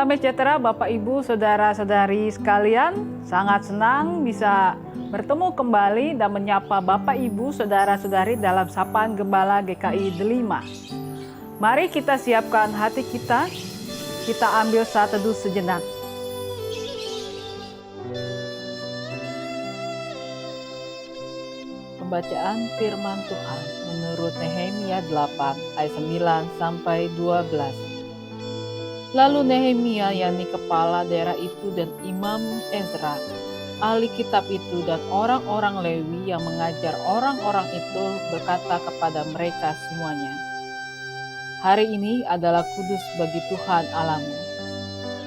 damai sejahtera Bapak Ibu Saudara-saudari sekalian. Sangat senang bisa bertemu kembali dan menyapa Bapak Ibu Saudara-saudari dalam Sapaan Gembala GKI Delima. Mari kita siapkan hati kita ambil saat teduh sejenak. Pembacaan firman Tuhan menurut Nehemia 8 ayat 9 sampai 12. Lalu Nehemia yakni kepala daerah itu dan Imam Ezra, ahli kitab itu dan orang-orang Lewi yang mengajar orang-orang itu berkata kepada mereka semuanya, hari ini adalah kudus bagi Tuhan Allahmu.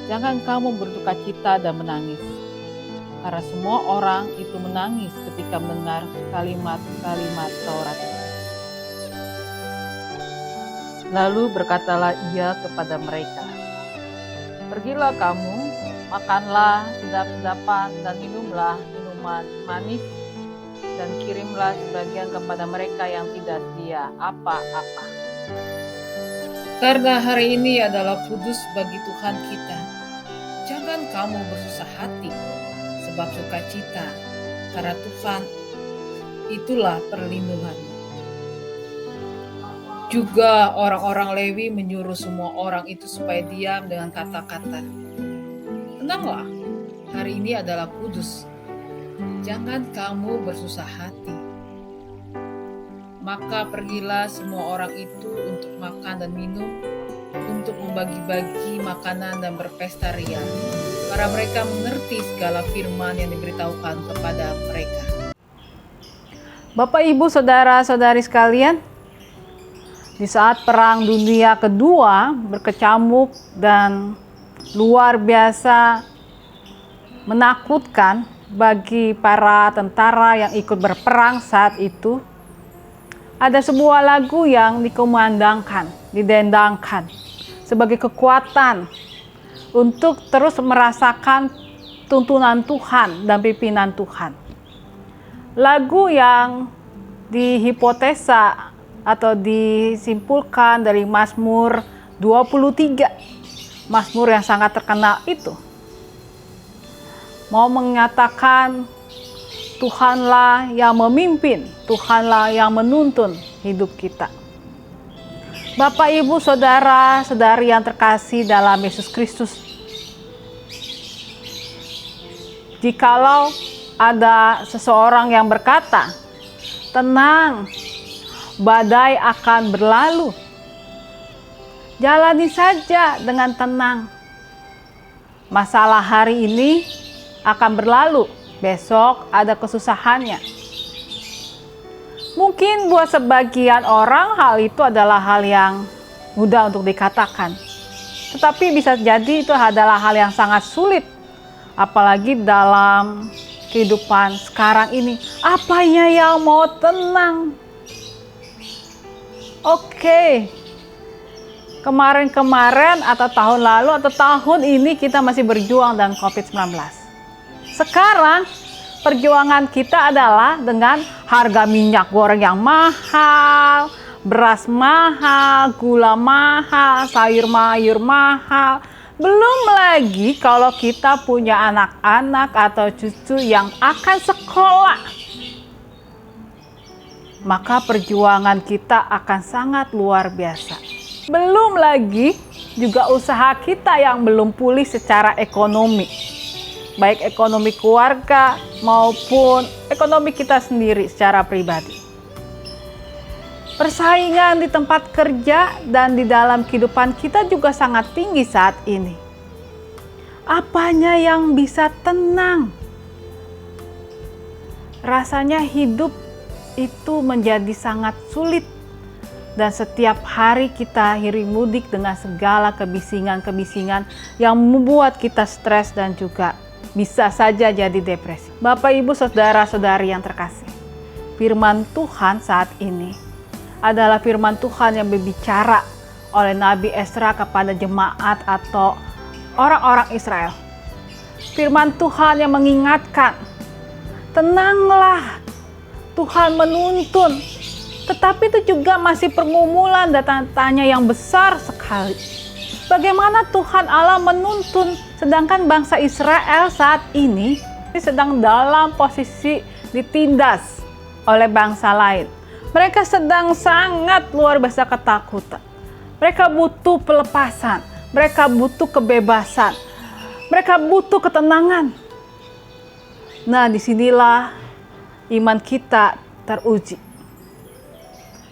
Jangan kamu berdukacita dan menangis, karena semua orang itu menangis ketika mendengar kalimat-kalimat Taurat itu. Lalu berkatalah ia kepada mereka, pergilah kamu, makanlah sedap-sedapan dan minumlah minuman manis, dan kirimlah sebagian kepada mereka yang tidak sedia apa-apa. Karena hari ini adalah kudus bagi Tuhan kita. Jangan kamu bersusah hati, sebab sukacita, karena Tuhan itulah perlindunganmu. Juga orang-orang Lewi menyuruh semua orang itu supaya diam dengan kata-kata, tenanglah, hari ini adalah kudus. Jangan kamu bersusah hati. Maka pergilah semua orang itu untuk makan dan minum, untuk membagi-bagi makanan dan berpesta ria, karena mereka mengerti segala firman yang diberitahukan kepada mereka. Bapak, Ibu, Saudara-saudari sekalian, di saat Perang Dunia Kedua berkecamuk dan luar biasa menakutkan bagi para tentara yang ikut berperang saat itu, ada sebuah lagu yang dikumandangkan, didendangkan sebagai kekuatan untuk terus merasakan tuntunan Tuhan dan pimpinan Tuhan. Lagu yang dihipotesa atau disimpulkan dari Mazmur 23, Mazmur yang sangat terkenal itu, mau menyatakan Tuhanlah yang memimpin, Tuhanlah yang menuntun hidup kita. Bapak, Ibu, Saudara-saudari yang terkasih dalam Yesus Kristus, jikalau ada seseorang yang berkata, tenang, badai akan berlalu, jalani saja dengan tenang. Masalah hari ini akan berlalu, besok ada kesusahannya. Mungkin buat sebagian orang hal itu adalah hal yang mudah untuk dikatakan. Tetapi bisa jadi itu adalah hal yang sangat sulit. Apalagi dalam kehidupan sekarang ini. Apanya yang mau tenang? Oke, kemarin-kemarin atau tahun lalu atau tahun ini kita masih berjuang dengan COVID-19. Sekarang perjuangan kita adalah dengan harga minyak goreng yang mahal, beras mahal, gula mahal, sayur-mayur mahal. Belum lagi kalau kita punya anak-anak atau cucu yang akan sekolah. Maka perjuangan kita akan sangat luar biasa. Belum lagi juga usaha kita yang belum pulih secara ekonomi. Baik ekonomi keluarga maupun ekonomi kita sendiri secara pribadi. Persaingan di tempat kerja dan di dalam kehidupan kita juga sangat tinggi saat ini. Apanya yang bisa tenang? Rasanya hidup itu menjadi sangat sulit, dan setiap hari kita hirup mudik dengan segala kebisingan-kebisingan yang membuat kita stres dan juga bisa saja jadi depresi. Bapak, Ibu, Saudara-saudari yang terkasih, firman Tuhan saat ini adalah firman Tuhan yang berbicara oleh Nabi Ezra kepada jemaat atau orang-orang Israel. Firman Tuhan yang mengingatkan, tenanglah, Tuhan menuntun. Tetapi itu juga masih pergumulan dan tanya yang besar sekali. Bagaimana Tuhan Allah menuntun, sedangkan bangsa Israel saat ini sedang dalam posisi ditindas oleh bangsa lain. Mereka sedang sangat luar biasa ketakutan. Mereka butuh pelepasan, mereka butuh kebebasan, mereka butuh ketenangan. Nah, disinilah iman kita teruji.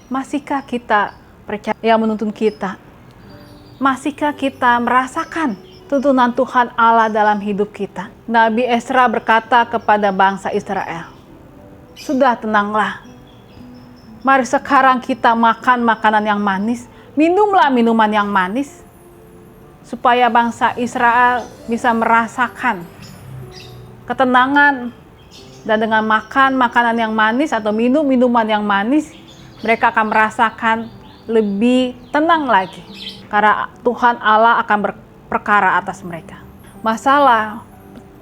Masihkah kita percaya yang menuntun kita? Masihkah kita merasakan tuntunan Tuhan Allah dalam hidup kita? Nabi Ezra berkata kepada bangsa Israel, "Sudah, tenanglah. Mari sekarang kita makan makanan yang manis, minumlah minuman yang manis, supaya bangsa Israel bisa merasakan ketenangan, dan dengan makan makanan yang manis atau minum minuman yang manis, mereka akan merasakan lebih tenang lagi, karena Tuhan Allah akan berperkara atas mereka." Masalah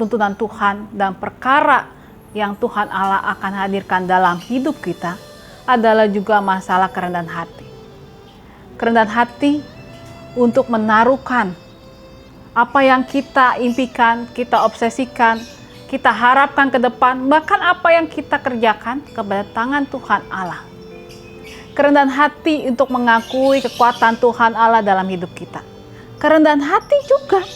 tuntunan Tuhan dan perkara yang Tuhan Allah akan hadirkan dalam hidup kita adalah juga masalah kerendahan hati. Kerendahan hati untuk menaruhkan apa yang kita impikan, kita obsesikan, kita harapkan ke depan, bahkan apa yang kita kerjakan kepada tangan Tuhan Allah. Kerendahan hati untuk mengakui kekuatan Tuhan Allah dalam hidup kita. Kerendahan hati juga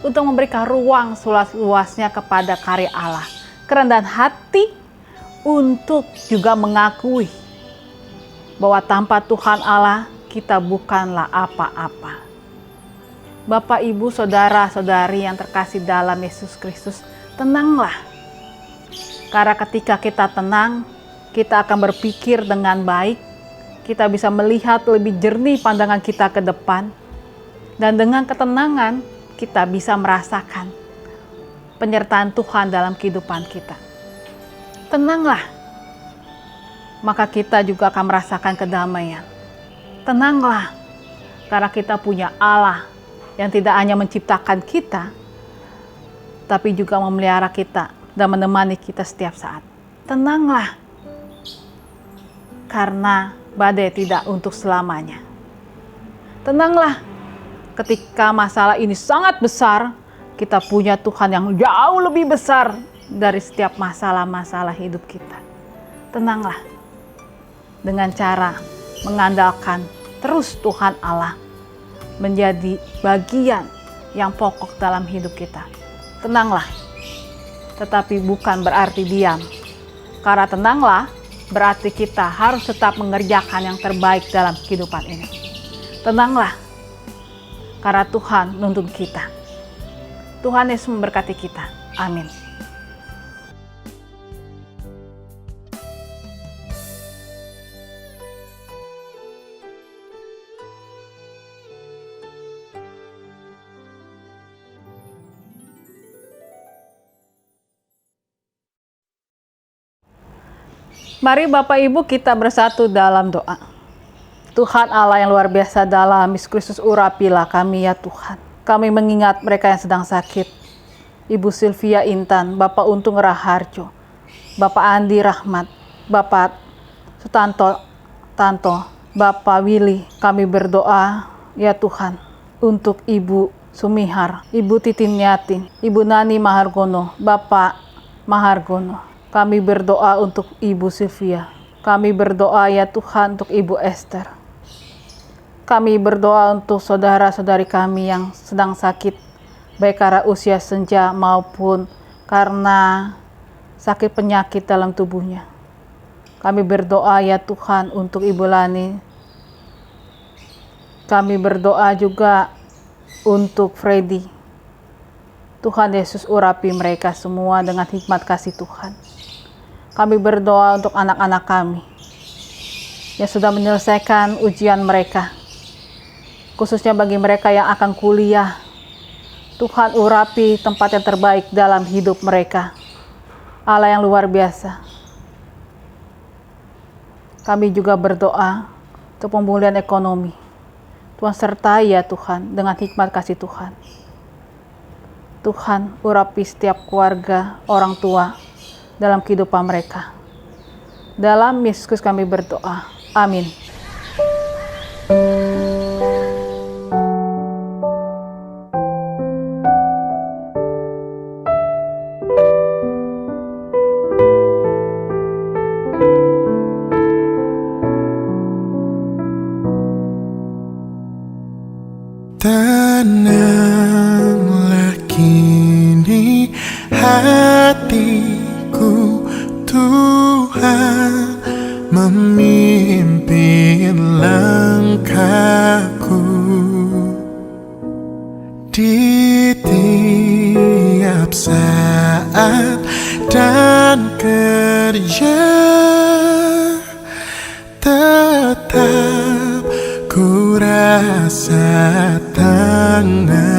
untuk memberikan ruang seluas-luasnya kepada karya Allah. Kerendahan hati untuk juga mengakui bahwa tanpa Tuhan Allah kita bukanlah apa-apa. Bapak, Ibu, Saudara-saudari yang terkasih dalam Yesus Kristus, tenanglah. Karena ketika kita tenang, kita akan berpikir dengan baik, kita bisa melihat lebih jernih pandangan kita ke depan, dan dengan ketenangan kita bisa merasakan penyertaan Tuhan dalam kehidupan kita. Tenanglah, maka kita juga akan merasakan kedamaian. Tenanglah, karena kita punya Allah yang tidak hanya menciptakan kita, tapi juga memelihara kita dan menemani kita setiap saat. Tenanglah, karena badai tidak untuk selamanya. Tenanglah, ketika masalah ini sangat besar, kita punya Tuhan yang jauh lebih besar dari setiap masalah-masalah hidup kita. Tenanglah, dengan cara mengandalkan terus Tuhan Allah menjadi bagian yang pokok dalam hidup kita. Tenanglah, tetapi bukan berarti diam. Karena tenanglah berarti kita harus tetap mengerjakan yang terbaik dalam kehidupan ini. Tenanglah, karena Tuhan menuntun kita. Tuhan Yesus memberkati kita. Amin. Mari Bapak Ibu kita bersatu dalam doa. Tuhan Allah yang luar biasa, dalam Yesus Kristus urapilah kami ya Tuhan. Kami mengingat mereka yang sedang sakit. Ibu Sylvia Intan, Bapak Untung Raharjo, Bapak Andi Rahmat, Bapak Sutanto Tanto, Bapak Willy. Kami berdoa ya Tuhan untuk Ibu Sumihar, Ibu Titin Yatin, Ibu Nani Mahargono, Bapak Mahargono. Kami berdoa untuk Ibu Sylvia. Kami berdoa ya Tuhan untuk Ibu Esther. Kami berdoa untuk saudara-saudari kami yang sedang sakit, baik karena usia senja maupun karena sakit penyakit dalam tubuhnya. Kami berdoa ya Tuhan untuk Ibu Lani. Kami berdoa juga untuk Freddy. Tuhan Yesus urapi mereka semua dengan hikmat kasih Tuhan. Kami berdoa untuk anak-anak kami yang sudah menyelesaikan ujian mereka, khususnya bagi mereka yang akan kuliah. Tuhan urapi tempat yang terbaik dalam hidup mereka. Allah yang luar biasa. Kami juga berdoa untuk pemulihan ekonomi. Tuhan sertai ya Tuhan dengan hikmat kasih Tuhan. Tuhan urapi setiap keluarga, orang tua dalam kehidupan mereka. Dalam Yesus kami berdoa. Amin. Tuhan memimpin langkahku di tiap saat dan kerja. Tetap ku rasa tangan